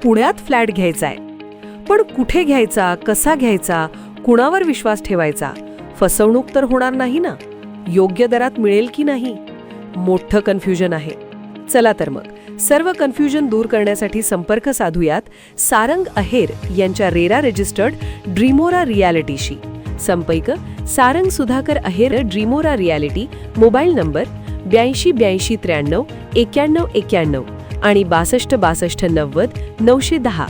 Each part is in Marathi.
पुण्यात फ्लॅट घ्यायचा आहे. पण कुठे घ्यायचा, कसा घ्यायचा, कुणावर विश्वास ठेवायचा? फसवणूक तर होणार नाही ना? योग्य दरात मिळेल की नाही? मोठं कन्फ्युजन आहे. चला तर मग सर्व कन्फ्युजन दूर करण्यासाठी संपर्क साधूयात सारंग अहेर यांच्या रेरा रजिस्टर्ड ड्रीमोरा रियालिटीशी. संपर्क सारंग सुधाकर अहेर, ड्रीमोरा रियालिटी. मोबाईल नंबर 82 83 91 91 आणि 62 62 90 910.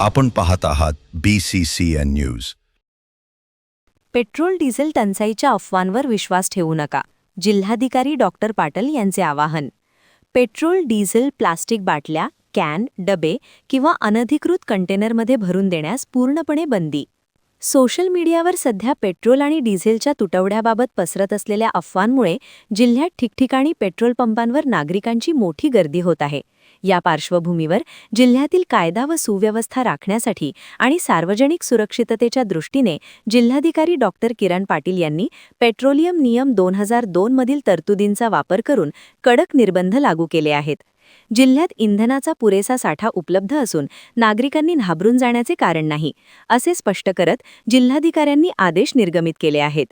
आपण पाहत आहात BCCN न्यूज. पेट्रोल डिझेल टंचाईच्या अफवांवर विश्वास ठेवू नका. जिल्हाधिकारी डॉक्टर पाटील यांचे आवाहन. पेट्रोल, डिझेल, प्लास्टिक बाटल्या, कॅन, डबे किंवा अनधिकृत कंटेनरमध्ये भरून देण्यास पूर्णपणे बंदी. सोशल मीडियावर सध्या पेट्रोल आणि डिझेलच्या तुटवड्याबाबत पसरत असलेल्या अफवांमुळे जिल्ह्यात ठिकठिकाणी पेट्रोल पंपांवर नागरिकांची मोठी गर्दी होत आहे. या पार्श्वभूमीवर जिल्ह्यातील कायदा व सुव्यवस्था राखण्यासाठी आणि सार्वजनिक सुरक्षिततेच्या दृष्टीने जिल्हाधिकारी डॉक्टर किरण पाटील यांनी पेट्रोलियम नियम 2002 मधील तरतुदींचा वापर करून कडक निर्बंध लागू केले आहेत. जिल्ह्यात इंधनाचा पुरेसा साठा उपलब्ध असून नागरिकांनी घाबरून जाण्याचे कारण नाही, असे स्पष्ट करत जिल्हाधिकाऱ्यांनी आदेश निर्गमित केले आहेत.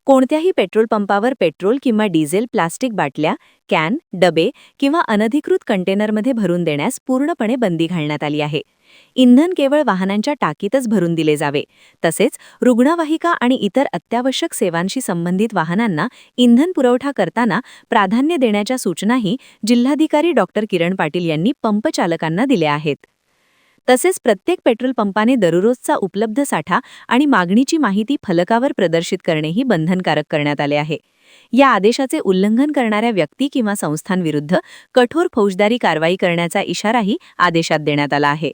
कोणत्याही पेट्रोल पंपावर पेट्रोल किंवा डिझेल, प्लास्टिक बाटल्या, कॅन, डबे किंवा अनधिकृत कंटेनरमध्ये भरून देण्यास पूर्णपणे बंदी घालण्यात आली आहे. इंधन केवळ वाहनांच्या टाकीतच भरून दिले जावे. तसेच रुग्णवाहिका आणि इतर अत्यावश्यक सेवांशी संबंधित वाहनांना इंधन पुरवठा करताना प्राधान्य देण्याच्या सूचनाही जिल्हाधिकारी डॉक्टर किरण पाटील यांनी पंप चालकांना दिल्या आहेत. तसेच प्रत्येक पेट्रोल पंपाने दररोजचा उपलब्ध साठा आणि मागणीची माहिती फलकावर प्रदर्शित करणेही बंधनकारक करण्यात आले आहे. या आदेशाचे उल्लंघन करणाऱ्या व्यक्ती किंवा संस्थांविरुद्ध कठोर फौजदारी कारवाई करण्याचा इशाराही आदेशात देण्यात आला आहे.